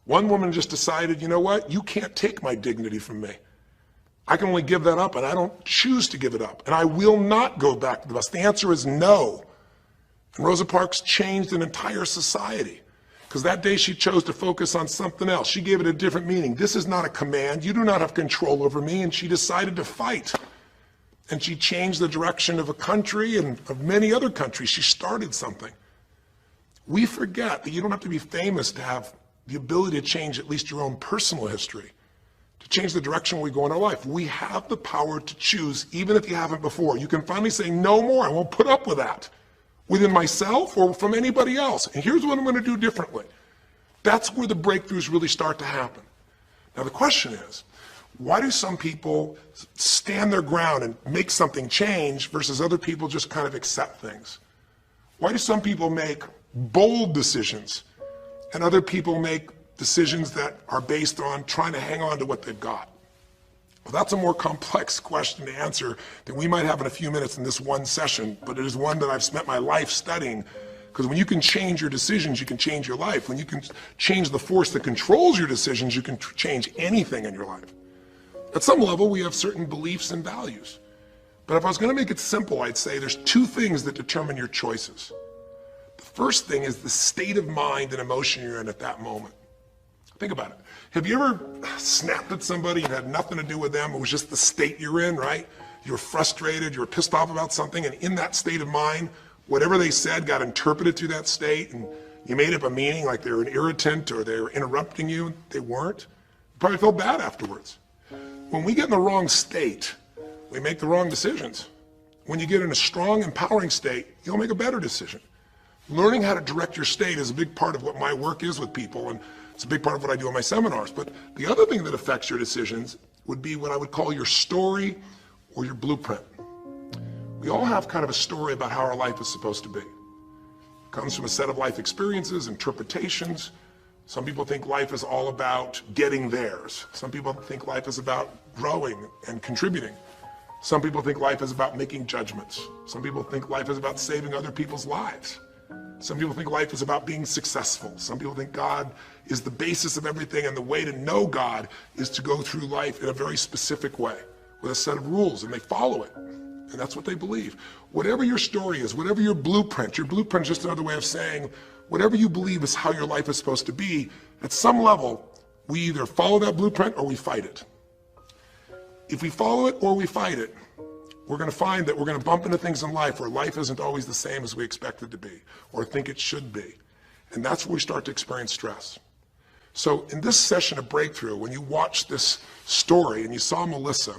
One woman just decided, you know what? You can't take my dignity from me. I can only give that up, and I don't choose to give it up. And I will not go back to the bus. The answer is no. And Rosa Parks changed an entire society because that day she chose to focus on something else. She gave it a different meaning. This is not a command. You do not have control over me. And she decided to fight. And she changed the direction of a country and of many other countries. She started something. We forget that you don't have to be famous to have the ability to change at least your own personal history, to change the direction we go in our life. We have the power to choose, even if you haven't before. You can finally say, no more, I won't put up with that, within myself or from anybody else. And here's what I'm going to do differently. That's where the breakthroughs really start to happen. Now the question is, why do some people stand their ground and make something change versus other people just kind of accept things? Why do some people make bold decisions and other people make decisions that are based on trying to hang on to what they've got? Well, that's a more complex question to answer than we might have in a few minutes in this one session, but it is one that I've spent my life studying, because when you can change your decisions, you can change your life. When you can change the force that controls your decisions, you can change anything in your life. At some level, we have certain beliefs and values. But if I was going to make it simple, I'd say there's two things that determine your choices. The first thing is the state of mind and emotion you're in at that moment. Think about it. Have you ever snapped at somebody and had nothing to do with them? It was just the state you're in, right? You were frustrated, you were pissed off about something, and in that state of mind, whatever they said got interpreted through that state, and you made up a meaning like they were an irritant or they were interrupting you. They weren't. You probably felt bad afterwards. When we get in the wrong state, we make the wrong decisions. When you get in a strong, empowering state, you'll make a better decision. Learning how to direct your state is a big part of what my work is with people, and it's a big part of what I do in my seminars. But the other thing that affects your decisions would be what I would call your story or your blueprint. We all have kind of a story about how our life is supposed to be. It comes from a set of life experiences, interpretations. Some people think life is all about getting theirs. Some people think life is about growing and contributing. Some people think life is about making judgments. Some people think life is about saving other people's lives. Some people think life is about being successful. Some people think God is the basis of everything, and the way to know God is to go through life in a very specific way with a set of rules, and they follow it. And that's what they believe. Whatever your story is, whatever your blueprint is just another way of saying whatever you believe is how your life is supposed to be, at some level, we either follow that blueprint or we fight it. If we follow it or we fight it, we're going to find that we're going to bump into things in life where life isn't always the same as we expect it to be or think it should be. And that's where we start to experience stress. So in this session of Breakthrough, when you watched this story and you saw Melissa,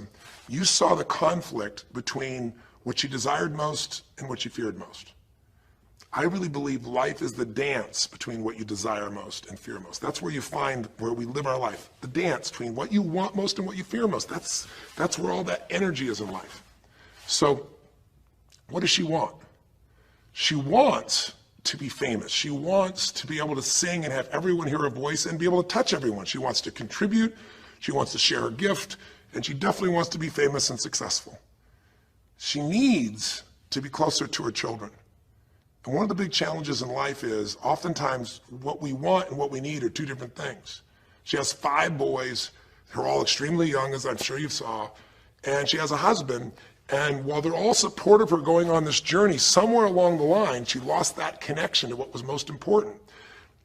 you saw the conflict between what she desired most and what she feared most. I really believe life is the dance between what you desire most and fear most. That's where you find where we live our life. The dance between what you want most and what you fear most. That's where all that energy is in life. So what does she want? She wants to be famous. She wants to be able to sing and have everyone hear her voice and be able to touch everyone. She wants to contribute. She wants to share her gift. And she definitely wants to be famous and successful. She needs to be closer to her children. And one of the big challenges in life is oftentimes what we want and what we need are two different things. She has 5 boys. They're all extremely young, as I'm sure you saw. And she has a husband. And while they're all supportive of her going on this journey, somewhere along the line, she lost that connection to what was most important.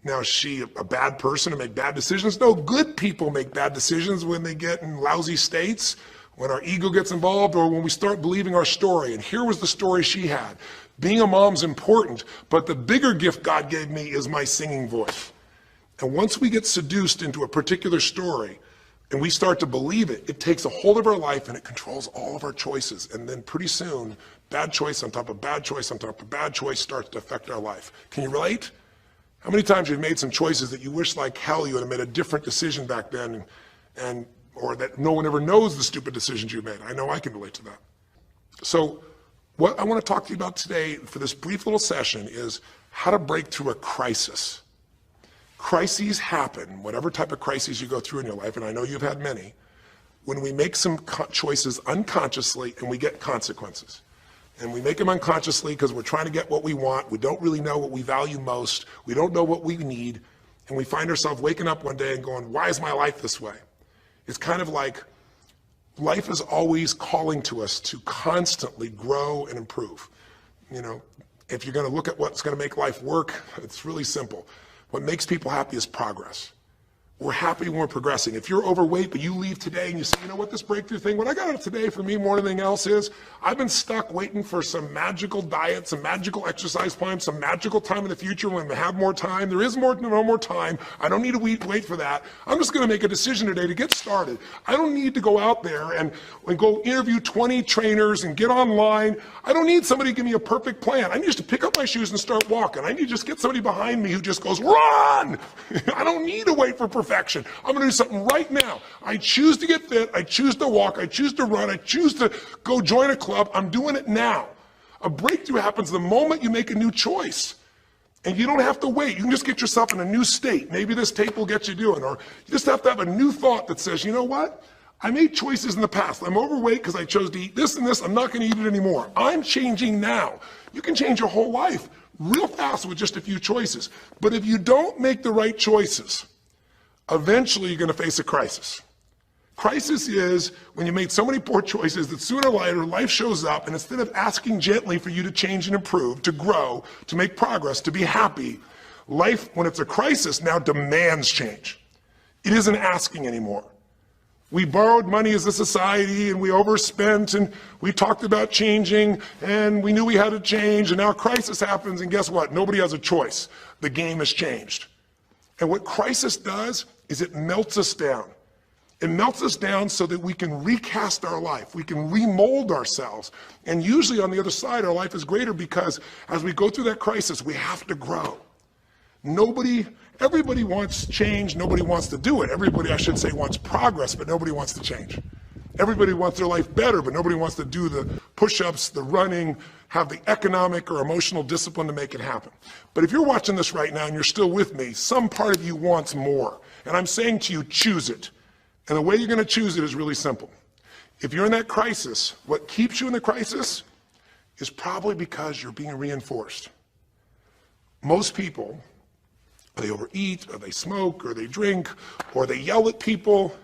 Now, is she a bad person to make bad decisions? No, good people make bad decisions when they get in lousy states, when our ego gets involved, or when we start believing our story. And here was the story she had. Being a mom's important, but the bigger gift God gave me is my singing voice. And once we get seduced into a particular story, and we start to believe it, it takes a hold of our life and it controls all of our choices. And then pretty soon, bad choice on top of bad choice on top of bad choice starts to affect our life. Can you relate? How many times you've made some choices that you wish like hell you would have made a different decision back then, or that no one ever knows the stupid decisions you made? I know I can relate to that. So what I want to talk to you about today for this brief little session is how to break through a crisis. Crises happen, whatever type of crises you go through in your life, and I know you've had many, when we make some choices unconsciously and we get consequences. And we make them unconsciously because we're trying to get what we want. We don't really know what we value most. We don't know what we need. And we find ourselves waking up one day and going, why is my life this way? It's kind of like life is always calling to us to constantly grow and improve. You know, if you're going to look at what's going to make life work, it's really simple. What makes people happy is progress. We're happy when we're progressing. If you're overweight, but you leave today and you say, you know what, this breakthrough thing, what I got today for me more than anything else is, I've been stuck waiting for some magical diet, some magical exercise plan, some magical time in the future when we have more time. There is no more time. I don't need to wait for that. I'm just going to make a decision today to get started. I don't need to go out there and go interview 20 trainers and get online. I don't need somebody to give me a perfect plan. I need just to pick up my shoes and start walking. I need to just get somebody behind me who just goes, run! I don't need to wait for perfection. I'm going to do something right now. I choose to get fit. I choose to walk. I choose to run. I choose to go join a club. I'm doing it now. A breakthrough happens the moment you make a new choice. And you don't have to wait. You can just get yourself in a new state. Maybe this tape will get you doing. Or you just have to have a new thought that says, you know what? I made choices in the past. I'm overweight because I chose to eat this and this. I'm not going to eat it anymore. I'm changing now. You can change your whole life real fast with just a few choices. But if you don't make the right choices, eventually you're going to face a crisis. Crisis is when you made so many poor choices that sooner or later life shows up, and instead of asking gently for you to change and improve, to grow, to make progress, to be happy, life, when it's a crisis, now demands change. It isn't asking anymore. We borrowed money as a society and we overspent and we talked about changing and we knew we had to change, and now a crisis happens and guess what? Nobody has a choice. The game has changed. And what crisis does is it melts us down. It melts us down so that we can recast our life. We can remold ourselves. And usually on the other side, our life is greater because as we go through that crisis, we have to grow. Everybody wants change. Nobody wants to do it. Everybody, I should say, wants progress, but nobody wants to change. Everybody wants their life better, but nobody wants to do the push-ups, the running, have the economic or emotional discipline to make it happen. But if you're watching this right now and you're still with me, some part of you wants more. And I'm saying to you, choose it. And the way you're going to choose it is really simple. If you're in that crisis, what keeps you in the crisis is probably because you're being reinforced. Most people, they overeat, or they smoke, or they drink, or they yell at people.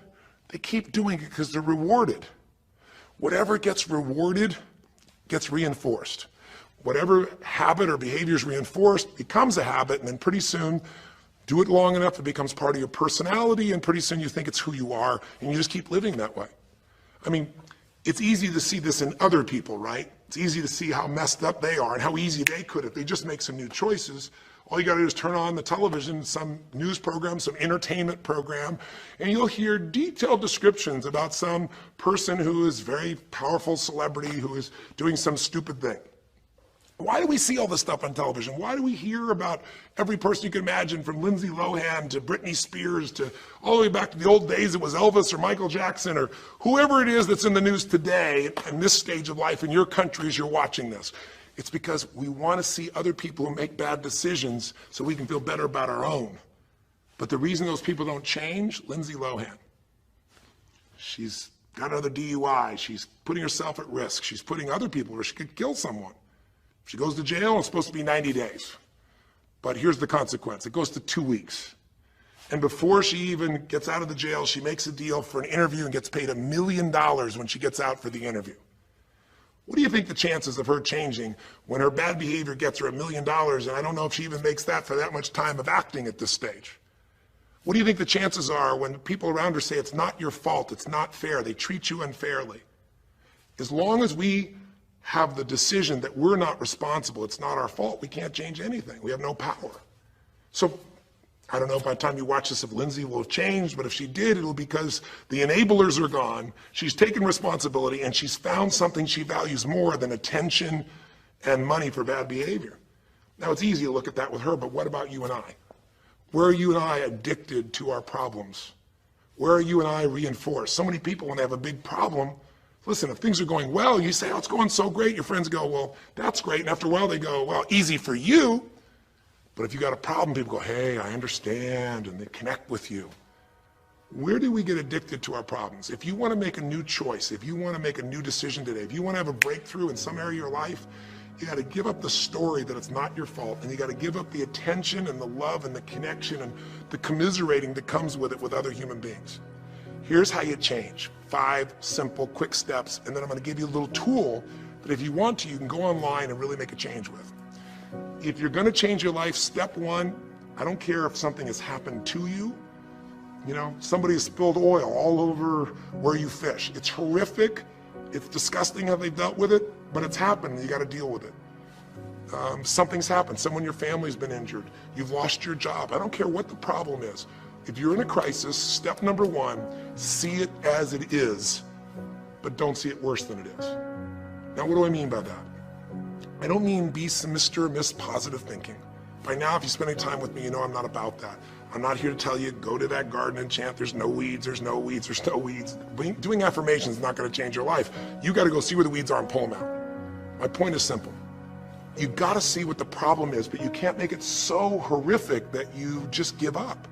They keep doing it because they're rewarded. Whatever gets rewarded gets reinforced. Whatever habit or behavior is reinforced becomes a habit, and then pretty soon, do it long enough, it becomes part of your personality, and pretty soon you think it's who you are, and you just keep living that way. I mean, it's easy to see this in other people, right? It's easy to see how messed up they are and how easy they could if they just make some new choices. All you gotta do is turn on the television, some news program, some entertainment program, and you'll hear detailed descriptions about some person who is very powerful celebrity who is doing some stupid thing. Why do we see all this stuff on television? Why do we hear about every person you can imagine, from Lindsay Lohan to Britney Spears to all the way back to the old days it was Elvis or Michael Jackson or whoever it is that's in the news today in this stage of life in your country as you're watching this? It's because we want to see other people who make bad decisions so we can feel better about our own. But the reason those people don't change, Lindsay Lohan, she's got another DUI. She's putting herself at risk. She's putting other people where she could kill someone. She goes to jail, it's supposed to be 90 days. But here's the consequence. It goes to 2 weeks. And before she even gets out of the jail, she makes a deal for an interview and gets paid $1 million when she gets out for the interview. What do you think the chances of her changing when her bad behavior gets her $1 million, and I don't know if she even makes that for that much time of acting at this stage? What do you think the chances are when people around her say it's not your fault, it's not fair, they treat you unfairly? As long as we have the decision that we're not responsible, it's not our fault, we can't change anything. We have no power. So I don't know if by the time you watch this if Lindsay will have changed, but if she did, it'll be because the enablers are gone, she's taken responsibility, and she's found something she values more than attention and money for bad behavior. Now it's easy to look at that with her, but what about you and I? Where are you and I addicted to our problems? Where are you and I reinforced? So many people, when they have a big problem, listen, if things are going well, you say, oh, it's going so great. Your friends go, well, that's great. And after a while, they go, well, easy for you. But if you got a problem, people go, hey, I understand, and they connect with you. Where do we get addicted to our problems? If you want to make a new choice, if you want to make a new decision today, if you want to have a breakthrough in some area of your life, You got to give up the story that it's not your fault, and you got to give up the attention and the love and the connection and the commiserating that comes with it with other human beings. Here's how you change. 5 simple, quick steps, and then I'm going to give you a little tool that if you want to, you can go online and really make a change with. If you're going to change your life, step 1, I don't care if something has happened to you. You know, somebody has spilled oil all over where you fish. It's horrific. It's disgusting how they've dealt with it, but it's happened and you got to deal with it. Something's happened. Someone in your family's been injured. You've lost your job. I don't care what the problem is. If you're in a crisis, step number 1, see it as it is, but don't see it worse than it is. Now, what do I mean by that? I don't mean be Mr. or Miss Positive Thinking. By now, if you spend any time with me, you know I'm not about that. I'm not here to tell you, go to that garden and chant, there's no weeds, there's no weeds, there's no weeds. Doing affirmations is not going to change your life. You got to go see where the weeds are and pull them out. My point is simple. You got to see what the problem is, but you can't make it so horrific that you just give up.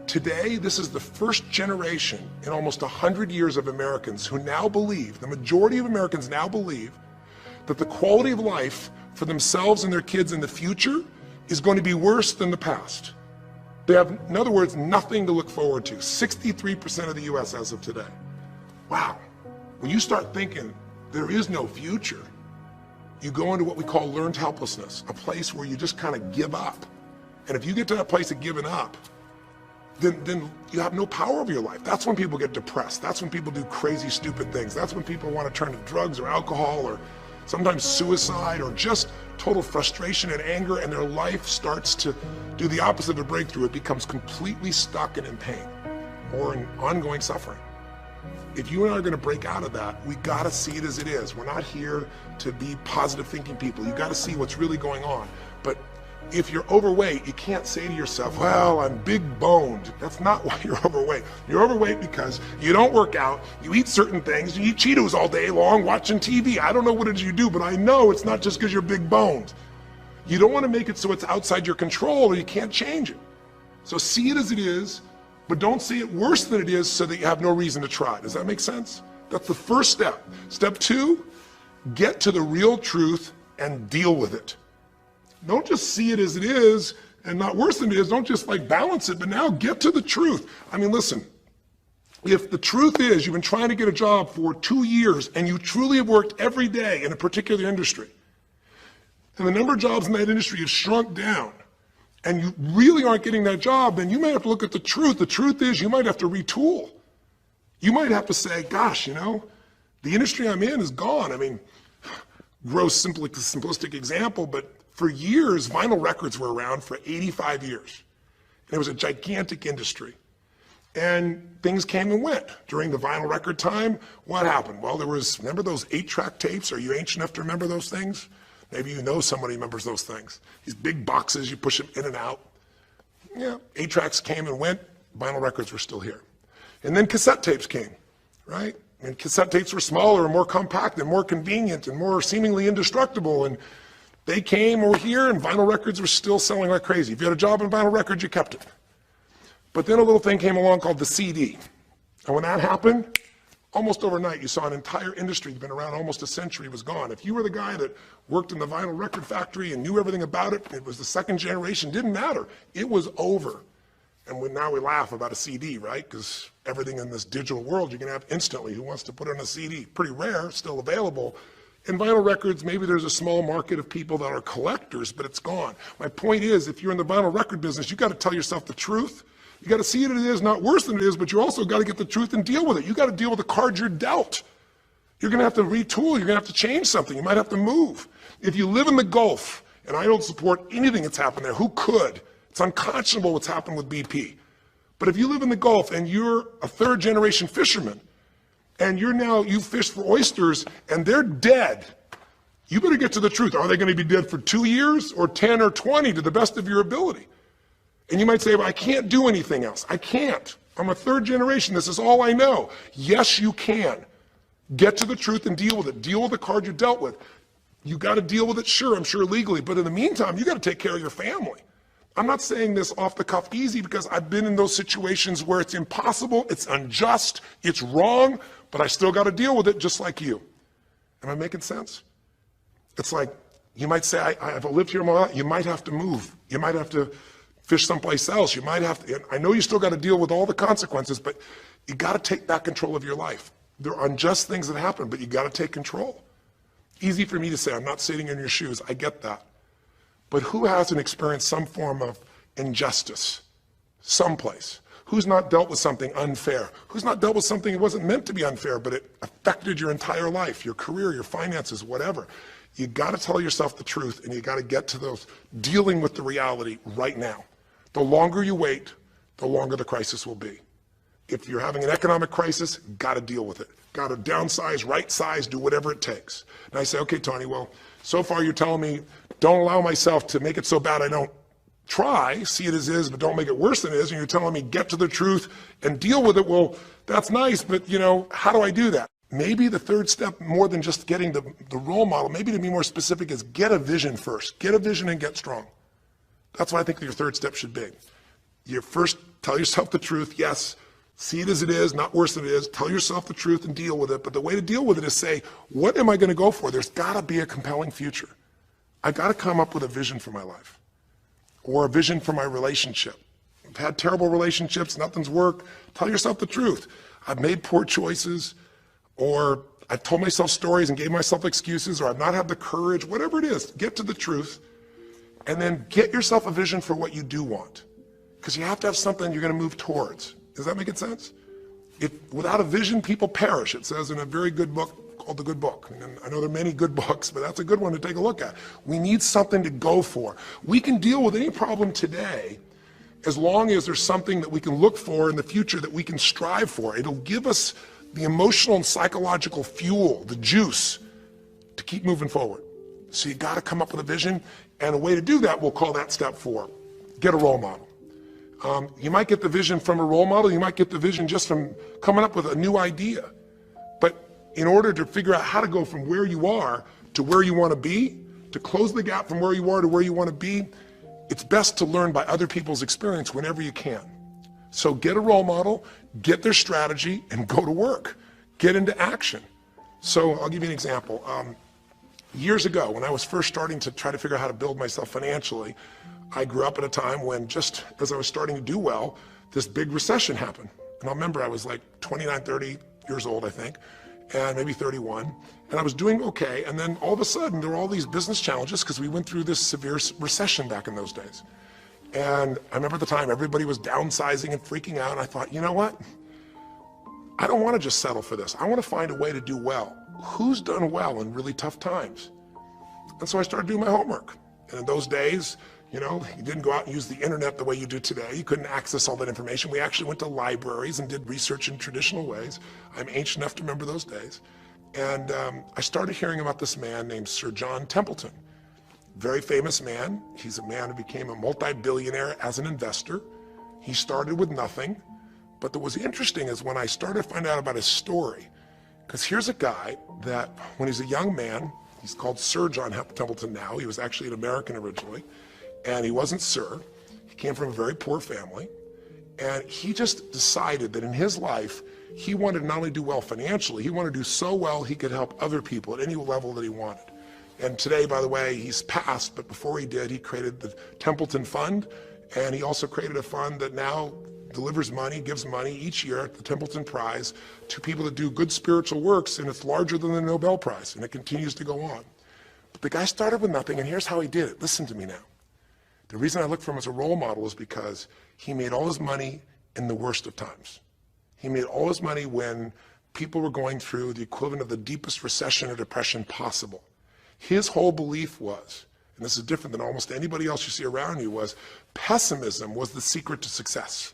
Today, this is the first generation in almost 100 years of Americans who now believe, the majority of Americans now believe, that the quality of life for themselves and their kids in the future is going to be worse than the past. They have, in other words, nothing to look forward to. 63% of the US as of today. Wow. When you start thinking there is no future, you go into what we call learned helplessness, a place where you just kind of give up. And if you get to that place of giving up, then you have no power over your life. That's when people get depressed. That's when people do crazy, stupid things. That's when people want to turn to drugs or alcohol or sometimes suicide or just total frustration and anger, and their life starts to do the opposite of a breakthrough. It becomes completely stuck and in pain or in ongoing suffering. If you and I are going to break out of that, we got to see it as it is. We're not here to be positive thinking people. You got to see what's really going on. But if you're overweight, you can't say to yourself, well, I'm big boned. That's not why you're overweight. You're overweight because you don't work out, you eat certain things, you eat Cheetos all day long watching TV. I don't know what it is you do, but I know it's not just because you're big boned. You don't want to make it so it's outside your control or you can't change it. So see it as it is, but don't see it worse than it is so that you have no reason to try. Does that make sense? That's the first step. Step 2, get to the real truth and deal with it. Don't just see it as it is and not worse than it is. Don't just like balance it, but now get to the truth. I mean, listen, if the truth is you've been trying to get a job for 2 years and you truly have worked every day in a particular industry, and the number of jobs in that industry has shrunk down, and you really aren't getting that job, then you might have to look at the truth. The truth is you might have to retool. You might have to say, gosh, you know, the industry I'm in is gone. I mean, gross, simplistic example, but for years, vinyl records were around for 85 years. And it was a gigantic industry. And things came and went. During the vinyl record time, what happened? Well, there was, remember those 8-track tapes? Are you ancient enough to remember those things? Maybe you know somebody remembers those things. These big boxes, you push them in and out. Yeah, 8-tracks came and went, vinyl records were still here. And then cassette tapes came, right? And cassette tapes were smaller and more compact and more convenient and more seemingly indestructible. And they came over here and vinyl records were still selling like crazy. If you had a job in vinyl records, you kept it. But then a little thing came along called the CD. And when that happened, almost overnight, you saw an entire industry that's been around almost a century was gone. If you were the guy that worked in the vinyl record factory and knew everything about it, it was the second generation, didn't matter. It was over. And now we laugh about a CD, right? Because everything in this digital world you can have instantly. Who wants to put on a CD? Pretty rare, still available. In vinyl records, maybe there's a small market of people that are collectors, but it's gone. My point is, if you're in the vinyl record business, you got to tell yourself the truth. You got to see it as it is, not worse than it is, but you also got to get the truth and deal with it. You got to deal with the cards you're dealt. You're going to have to retool. You're going to have to change something. You might have to move. If you live in the Gulf, and I don't support anything that's happened there, who could? It's unconscionable what's happened with BP. But if you live in the Gulf and you're a 3rd-generation fisherman, and you fish for oysters, and they're dead, you better get to the truth. Are they going to be dead for 2 years or 10 or 20 to the best of your ability? And you might say, well, I can't do anything else. I can't. I'm a 3rd generation. This is all I know. Yes, you can. Get to the truth and deal with it. Deal with the card you're dealt with. You got to deal with it, sure, I'm sure legally, but in the meantime, you got to take care of your family. I'm not saying this off the cuff easy because I've been in those situations where it's impossible, it's unjust, it's wrong, but I still got to deal with it just like you. Am I making sense? It's like You might say, I've lived here my life. You might have to move. You might have to fish someplace else. You might have to, I know you still got to deal with all the consequences, but you got to take back control of your life. There are unjust things that happen, but you got to take control. Easy for me to say, I'm not sitting in your shoes. I get that. But who hasn't experienced some form of injustice someplace? Who's not dealt with something unfair? Who's not dealt with something that wasn't meant to be unfair, but it affected your entire life, your career, your finances, whatever? You got to tell yourself the truth, and you got to get to those dealing with the reality right now. The longer you wait, the longer the crisis will be. If you're having an economic crisis, got to deal with it. Got to downsize, right size, do whatever it takes. And I say, okay, Tony, well, so far you're telling me don't allow myself to make it so bad I don't try, see it as is, but don't make it worse than it is. And you're telling me get to the truth and deal with it. Well, that's nice, but how do I do that? Maybe the third step, more than just getting the role model, maybe to be more specific, is get a vision first. Get a vision and get strong. That's what I think your third step should be. You first tell yourself the truth. Yes, see it as it is, not worse than it is. Tell yourself the truth and deal with it. But the way to deal with it is say, what am I going to go for? There's got to be a compelling future. I got to come up with a vision for my life or a vision for my relationship. I've had terrible relationships, nothing's worked. Tell yourself the truth. I've made poor choices, or I've told myself stories and gave myself excuses, or I've not had the courage, whatever it is. Get to the truth, and then get yourself a vision for what you do want. Because you have to have something you're going to move towards. Does that make sense? Without a vision, people perish. It says in a very good book called The Good Book. And I know there are many good books, but that's a good one to take a look at. We need something to go for. We can deal with any problem today as long as there's something that we can look for in the future that we can strive for. It'll give us the emotional and psychological fuel, the juice, to keep moving forward. So you got to come up with a vision, and a way to do that, we'll call that step 4. Get a role model. You might get the vision from a role model. You might get the vision just from coming up with a new idea. But in order to figure out how to go from where you are to where you want to be, to close the gap from where you are to where you want to be, it's best to learn by other people's experience whenever you can. So get a role model, get their strategy, and go to work. Get into action. So I'll give you an example. Years ago, when I was first starting to try to figure out how to build myself financially, I grew up at a time when, just as I was starting to do well, this big recession happened. And I remember I was like 29, 30 years old, I think, and maybe 31. And I was doing okay. And then all of a sudden, there were all these business challenges because we went through this severe recession back in those days. And I remember at the time, everybody was downsizing and freaking out. And I thought, you know what? I don't want to just settle for this. I want to find a way to do well. Who's done well in really tough times? And so I started doing my homework. And in those days, you didn't go out and use the internet the way you do today. You couldn't access all that information. We actually went to libraries and did research in traditional ways. I'm ancient enough to remember those days. And I started hearing about this man named Sir John Templeton. Very famous man. He's a man who became a multi-billionaire as an investor. He started with nothing. But what was interesting is when I started to find out about his story, because here's a guy that when he's a young man, he's called Sir John Templeton now. He was actually an American originally. And he wasn't Sir. He came from a very poor family. And he just decided that in his life, he wanted to not only do well financially, he wanted to do so well he could help other people at any level that he wanted. And today, by the way, he's passed, but before he did, he created the Templeton Fund, and he also created a fund that now delivers money, gives money each year at the Templeton Prize to people that do good spiritual works, and it's larger than the Nobel Prize, and it continues to go on. But the guy started with nothing, and here's how he did it. Listen to me now. The reason I look for him as a role model is because he made all his money in the worst of times. He made all his money when people were going through the equivalent of the deepest recession or depression possible. His whole belief was, and this is different than almost anybody else you see around you, was pessimism was the secret to success.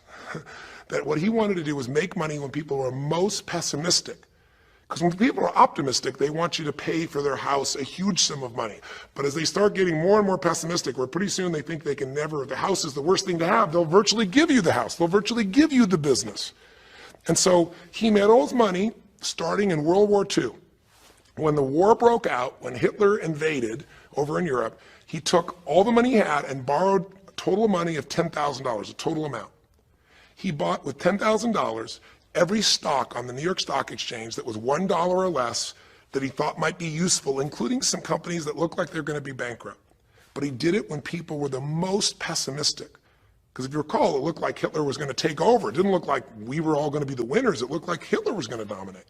That what he wanted to do was make money when people were most pessimistic. Because when people are optimistic, they want you to pay for their house a huge sum of money. But as they start getting more and more pessimistic, where pretty soon they think they can never, the house is the worst thing to have, they'll virtually give you the house. They'll virtually give you the business. And so he made all his money starting in World War II. When the war broke out, when Hitler invaded over in Europe, he took all the money he had and borrowed a total money of $10,000, a total amount. He bought with $10,000 every stock on the New York Stock Exchange that was $1 or less that he thought might be useful, including some companies that looked like they're going to be bankrupt. But he did it when people were the most pessimistic. Because if you recall, it looked like Hitler was going to take over. It didn't look like we were all going to be the winners. It looked like Hitler was going to dominate.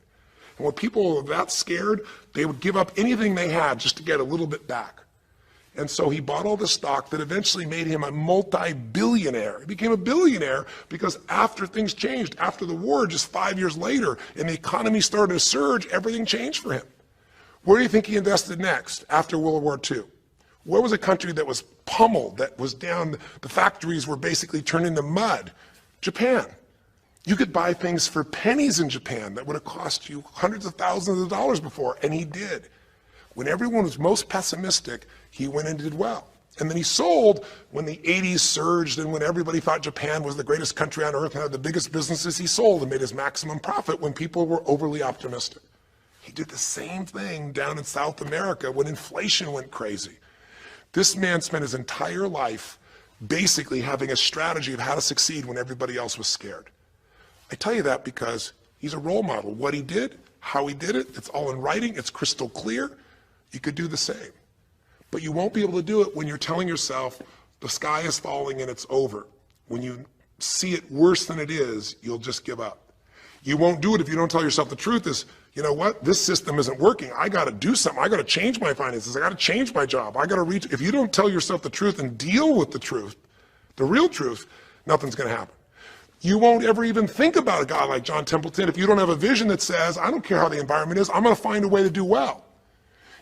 And when people were that scared, they would give up anything they had just to get a little bit back. And so he bought all the stock that eventually made him a multi-billionaire. He became a billionaire because after things changed, after the war, just 5 years later, and the economy started to surge, everything changed for him. Where do you think he invested next after World War II? Where was a country that was pummeled, that was down, the factories were basically turned into mud? Japan. You could buy things for pennies in Japan that would have cost you hundreds of thousands of dollars before, and he did. When everyone was most pessimistic, he went and did well. And then he sold when the 80s surged and when everybody thought Japan was the greatest country on earth and had the biggest businesses. He sold and made his maximum profit when people were overly optimistic. He did the same thing down in South America when inflation went crazy. This man spent his entire life basically having a strategy of how to succeed when everybody else was scared. I tell you that because he's a role model. What he did, how he did it, it's all in writing, it's crystal clear. You could do the same. But you won't be able to do it when you're telling yourself the sky is falling and it's over. When you see it worse than it is, you'll just give up. You won't do it if you don't tell yourself the truth is, you know what, this system isn't working. I got to do something. I got to change my finances. I got to change my job. I got to reach. If you don't tell yourself the truth and deal with the truth, the real truth, nothing's going to happen. You won't ever even think about a guy like John Templeton if you don't have a vision that says, I don't care how the environment is, I'm going to find a way to do well.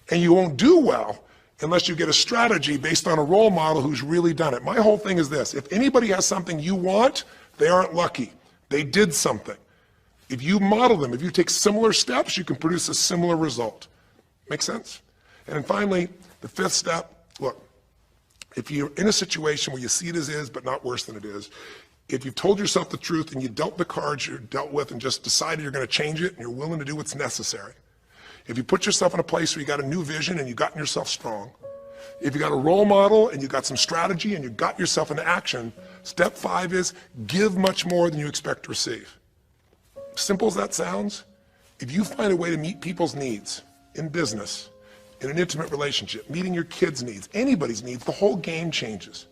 And you won't do well unless you get a strategy based on a role model who's really done it. My whole thing is this: if anybody has something you want, they aren't lucky. They did something. If you model them, if you take similar steps, you can produce a similar result. Make sense? And then finally, the fifth step, look, if you're in a situation where you see it as is, but not worse than it is, if you've told yourself the truth and you dealt the cards you're dealt with and just decided you're going to change it and you're willing to do what's necessary, if you put yourself in a place where you got a new vision and you gotten yourself strong, if you got a role model and you got some strategy and you got yourself into action, step 5 is give much more than you expect to receive. Simple as that sounds, if you find a way to meet people's needs in business, in an intimate relationship, meeting your kids' needs, anybody's needs, the whole game changes.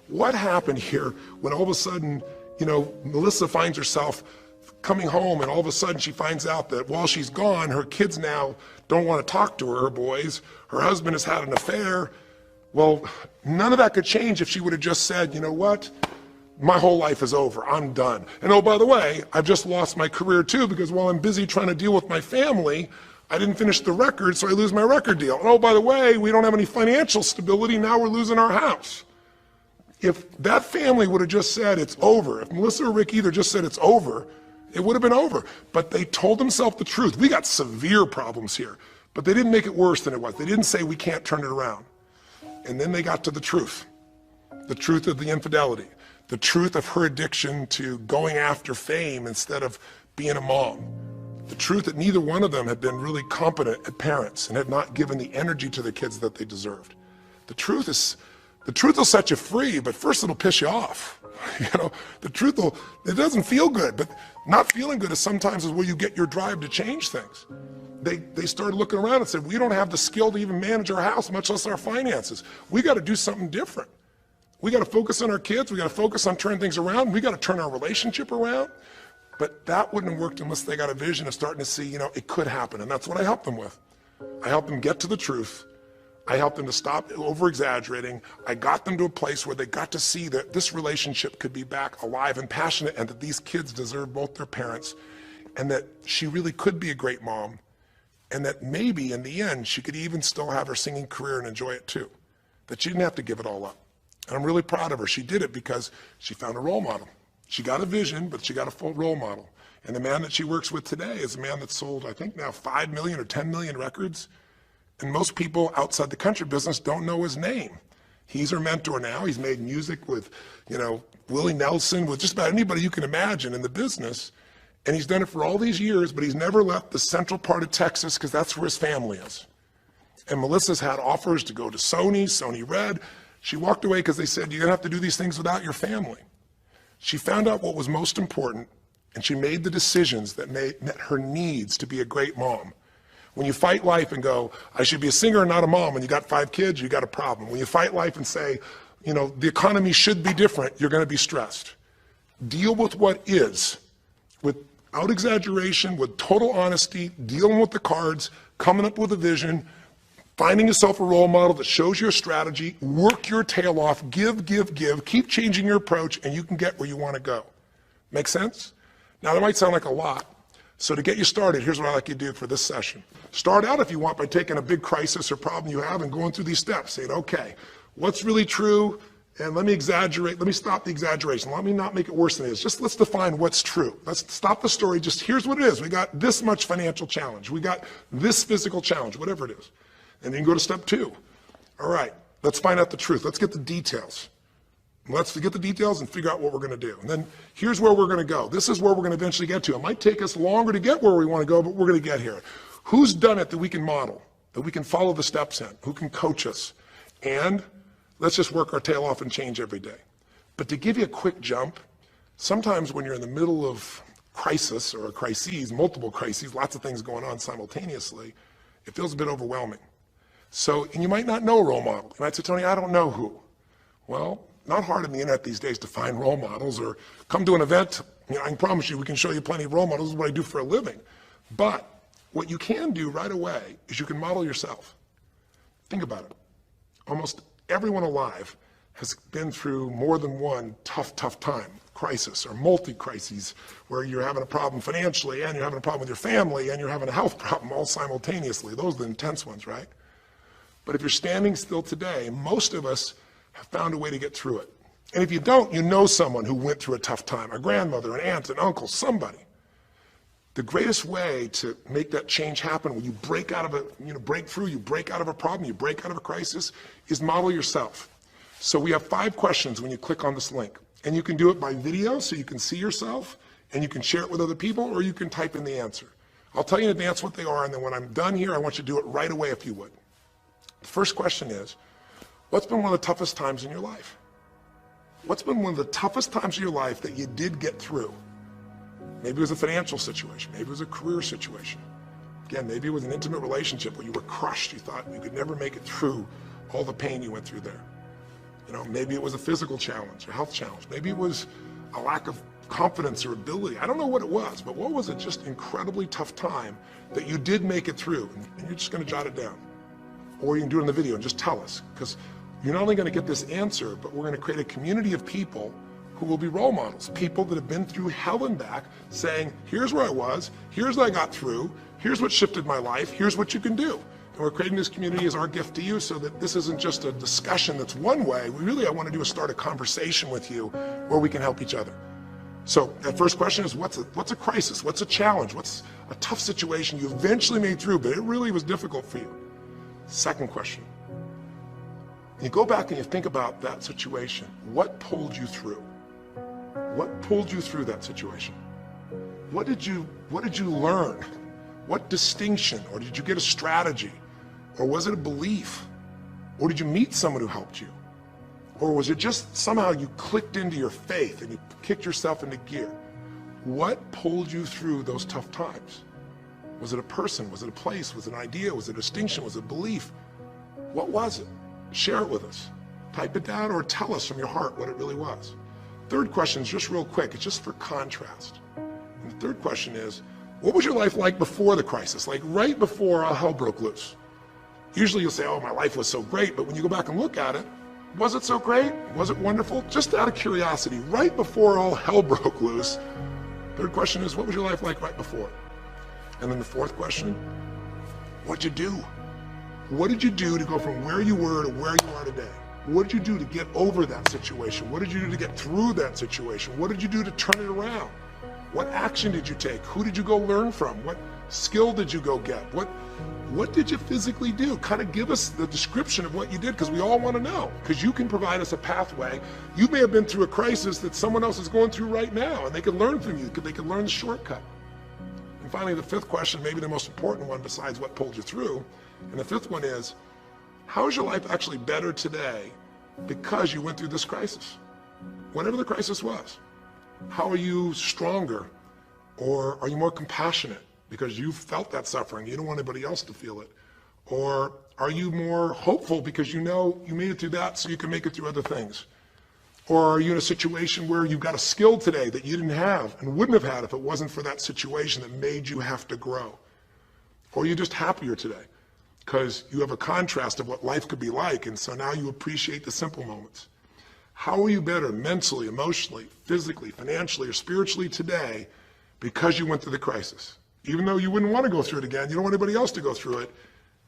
What happened here when all of a sudden, Melissa finds herself coming home and all of a sudden she finds out that while she's gone, her kids now don't want to talk to her, her boys, her husband has had an affair. Well, none of that could change if she would have just said, you know what? My whole life is over, I'm done. And oh, by the way, I've just lost my career too because while I'm busy trying to deal with my family, I didn't finish the record, so I lose my record deal. And oh, by the way, we don't have any financial stability, now we're losing our house. If that family would have just said it's over, if Melissa or Rick either just said it's over, it would have been over. But they told themselves the truth. We got severe problems here, but they didn't make it worse than it was. They didn't say we can't turn it around. And then they got to the truth of the infidelity, the truth of her addiction to going after fame instead of being a mom, the truth that neither one of them had been really competent at parents and had not given the energy to the kids that they deserved. The truth will set you free, but first it'll piss you off. The truth it doesn't feel good, but not feeling good is sometimes where you get your drive to change things. They started looking around and said, we don't have the skill to even manage our house, much less our finances. We got to do something different. We got to focus on our kids. We got to focus on turning things around. We got to turn our relationship around. But that wouldn't have worked unless they got a vision of starting to see, it could happen. And that's what I helped them with. I helped them get to the truth. I helped them to stop over-exaggerating. I got them to a place where they got to see that this relationship could be back alive and passionate and that these kids deserve both their parents and that she really could be a great mom and that maybe in the end she could even still have her singing career and enjoy it too, that she didn't have to give it all up. And I'm really proud of her. She did it because she found a role model. She got a vision, but she got a full role model. And the man that she works with today is a man that's sold, I think now 5 million or 10 million records. And most people outside the country business don't know his name. He's her mentor now. He's made music with, Willie Nelson, with just about anybody you can imagine in the business. And he's done it for all these years, but he's never left the central part of Texas because that's where his family is. And Melissa's had offers to go to Sony Red. She walked away because they said, you're gonna have to do these things without your family. She found out what was most important, and she made the decisions that met her needs to be a great mom. When you fight life and go, I should be a singer and not a mom, when you got 5 kids, you got a problem. When you fight life and say, the economy should be different, you're going to be stressed. Deal with what is, without exaggeration, with total honesty, dealing with the cards, coming up with a vision, finding yourself a role model that shows your strategy, work your tail off, give, keep changing your approach, and you can get where you want to go. Make sense? Now, that might sound like a lot. So to get you started, here's what I'd like you to do for this session. Start out, if you want, by taking a big crisis or problem you have and going through these steps, saying, okay, what's really true? And let me exaggerate, let me stop the exaggeration. Let me not make it worse than it is. Just let's define what's true. Let's stop the story. Just here's what it is. We got this much financial challenge. We got this physical challenge, whatever it is. And then you go to step 2. All right, let's find out the truth. Let's get the details. Let's get the details and figure out what we're going to do. And then here's where we're going to go. This is where we're going to eventually get to. It might take us longer to get where we want to go, but we're going to get here. Who's done it that we can model, that we can follow the steps in, who can coach us? And let's just work our tail off and change every day. But to give you a quick jump, sometimes when you're in the middle of crisis or crises, multiple crises, lots of things going on simultaneously, it feels a bit overwhelming. So, and you might not know a role model. You might say, Tony, I don't know who. Well, not hard on the internet these days to find role models, or come to an event. I can promise you we can show you plenty of role models. This is what I do for a living. But what you can do right away is you can model yourself. Think about it. Almost everyone alive has been through more than one tough time, crisis or multi-crises, where you're having a problem financially and you're having a problem with your family and you're having a health problem all simultaneously. Those are the intense ones, right? But if you're standing still today, most of us have found a way to get through it. And if you don't, you know someone who went through a tough time, a grandmother, an aunt, an uncle, somebody. The greatest way to make that change happen, when you break out of a, break through, you break out of a problem, you break out of a crisis, is model yourself. So we have 5 questions when you click on this link. And you can do it by video so you can see yourself, and you can share it with other people, or you can type in the answer. I'll tell you in advance what they are, and then when I'm done here, I want you to do it right away if you would. The first question is, what's been one of the toughest times in your life? What's been one of the toughest times in your life that you did get through? Maybe it was a financial situation. Maybe it was a career situation. Again, maybe it was an intimate relationship where you were crushed. You thought you could never make it through all the pain you went through there. Maybe it was a physical challenge, a health challenge. Maybe it was a lack of confidence or ability. I don't know what it was, but what was it just incredibly tough time that you did make it through? And you're just going to jot it down. Or you can do it in the video and just tell us, because you're not only going to get this answer, but we're going to create a community of people who will be role models, people that have been through hell and back, saying, here's where I was, here's what I got through, here's what shifted my life, here's what you can do. And we're creating this community as our gift to you, so that this isn't just a discussion that's one way. I want to do is start a conversation with you where we can help each other. So that first question is, what's a crisis? What's a challenge? What's a tough situation you eventually made through, but it really was difficult for you? Second question. You go back and you think about that situation. What pulled you through? What pulled you through that situation? What did you learn? What distinction? Or did you get a strategy? Or was it a belief? Or did you meet someone who helped you? Or was it just somehow you clicked into your faith and you kicked yourself into gear? What pulled you through those tough times? Was it a person? Was it a place? Was it an idea? Was it a distinction? Was it a belief? What was it? Share it with us. Type it down or tell us from your heart what it really was. Third question is just real quick. It's just for contrast. And the third question is, what was your life like before the crisis? Like right before all hell broke loose? Usually you'll say, oh, my life was so great. But when you go back and look at it, was it so great? Was it wonderful? Just out of curiosity, right before all hell broke loose. Third question is, what was your life like right before? And then the fourth question, what'd you do? What did you do to go from where you were to where you are today? What did you do to get over that situation? What did you do to get through that situation? What did you do to turn it around? What action did you take? Who did you go learn from? What skill did you go get? What did you physically do? Kind of give us the description of what you did, because we all want to know, because you can provide us a pathway. You may have been through a crisis that someone else is going through right now, and they can learn from you. They can learn the shortcut. And finally, the fifth question, maybe the most important one besides what pulled you through, and the fifth one is, how is your life actually better today because you went through this crisis? Whatever the crisis was. How are you stronger? Or are you more compassionate? because you felt that suffering? You don't want anybody else to feel it. Or are you more hopeful because you know you made it through that so you can make it through other things? Or are you in a situation where you've got a skill today that you didn't have and wouldn't have had if it wasn't for that situation that made you have to grow? Or are you just happier today because you have a contrast of what life could be like, and so now you appreciate the simple moments? How are you better mentally, emotionally, physically, financially, or spiritually today because you went through the crisis? Even though you wouldn't want to go through it again, you don't want anybody else to go through it,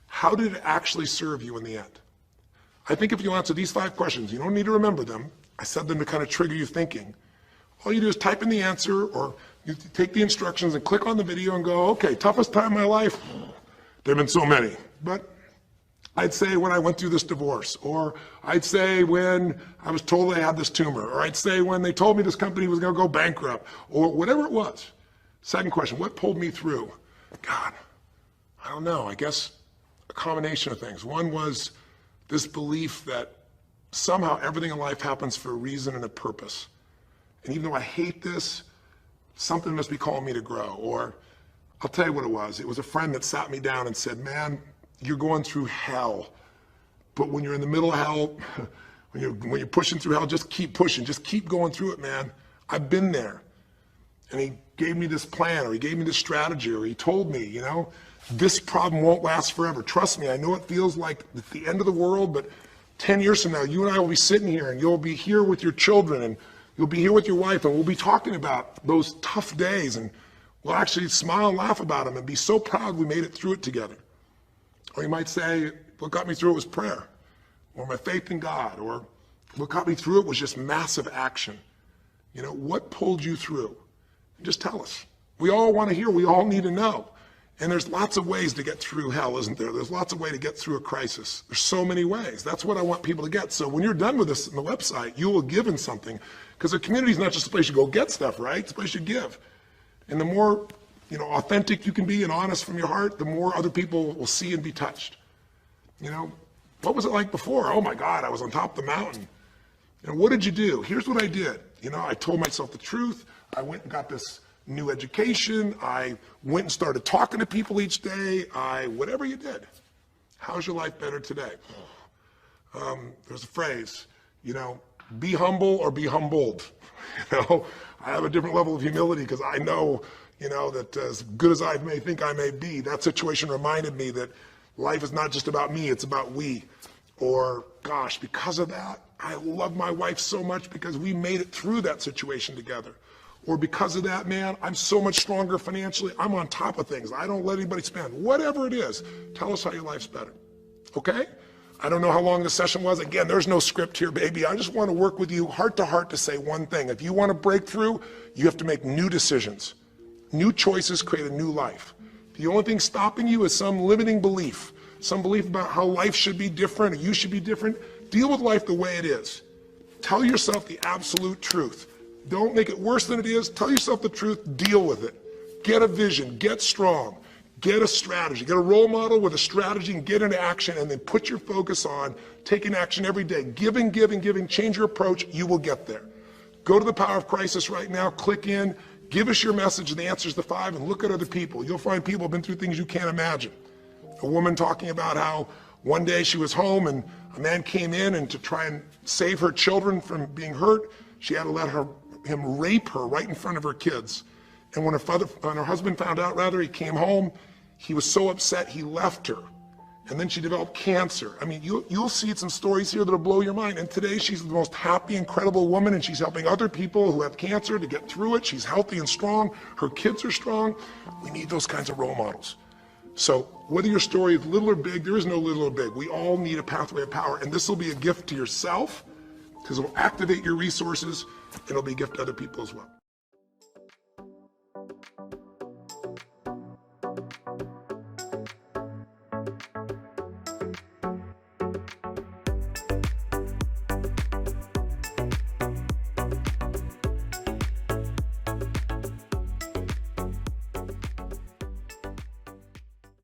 how did it actually serve you in the end? I think if you answer these 5 questions, you don't need to remember them. I said them to kind of trigger you thinking. All you do is type in the answer, or you take the instructions and click on the video and go, okay, toughest time of my life? There have been so many, but I'd say when I went through this divorce, or I'd say when I was told I had this tumor, or I'd say when they told me this company was going to go bankrupt, or whatever it was. Second question, what pulled me through? God, I don't know, I guess a combination of things. One was this belief that somehow everything in life happens for a reason and a purpose. And even though I hate this, something must be calling me to grow. Or I'll tell you what it was. It was a friend that sat me down and said, man, you're going through hell. But when you're in the middle of hell, when you're pushing through hell, just keep pushing. Just keep going through it, man. I've been there. And he gave me this plan, or he gave me this strategy, or he told me, you know, this problem won't last forever. Trust me, I know it feels like it's the end of the world, but 10 years from now, you and I will be sitting here, and you'll be here with your children, and you'll be here with your wife, and we'll be talking about those tough days, and we'll actually smile and laugh about them and be so proud we made it through it together. Or you might say, what got me through it was prayer, or my faith in God, or what got me through it was just massive action. You know, what pulled you through? Just tell us. We all want to hear, we all need to know. And there's lots of ways to get through hell, isn't there? There's lots of ways to get through a crisis. There's so many ways. That's what I want people to get. So when you're done with this on the website, you will give in something. Because a community is not just a place you go get stuff, right? It's a place you give. And the more, you know, authentic you can be and honest from your heart, the more other people will see and be touched. You know, what was it like before? Oh my God, I was on top of the mountain. And what did you do? Here's what I did. You know, I told myself the truth. I went and got this new education. I went and started talking to people each day. Whatever you did. How's your life better today? There's a phrase, you know, be humble or be humbled. You know, I have a different level of humility because I know, you know, that as good as I may think I may be, that situation reminded me that life is not just about me, it's about we. Or, gosh, because of that, I love my wife so much because we made it through that situation together. Or because of that, man, I'm so much stronger financially. I'm on top of things. I don't let anybody spend. Whatever it is, tell us how your life's better. Okay? I don't know how long the session was. Again, there's no script here, baby. I just want to work with you heart to heart to say one thing. If you want to break through, you have to make new decisions. New choices create a new life. The only thing stopping you is some limiting belief, some belief about how life should be different or you should be different. Deal with life the way it is. Tell yourself the absolute truth. Don't make it worse than it is. Tell yourself the truth. Deal with it. Get a vision. Get strong. Get a strategy. Get a role model with a strategy and get into action, and then put your focus on taking action every day. Giving, giving, giving. Change your approach. You will get there. Go to the Power of Crisis right now. Click in. Give us your message and the answers to 5, and look at other people. You'll find people have been through things you can't imagine. A woman talking about how one day she was home and a man came in, and to try and save her children from being hurt, she had to let him rape her right in front of her kids. And when her husband found out, he came home, he was so upset he left her. And then she developed cancer. I mean, you'll see some stories here that'll blow your mind. And today she's the most happy, incredible woman, and she's helping other people who have cancer to get through it. She's healthy and strong. Her kids are strong. We need those kinds of role models. So whether your story is little or big, there is no little or big. We all need a pathway of power. And this will be a gift to yourself because it will activate your resources, and it'll be a gift to other people as well.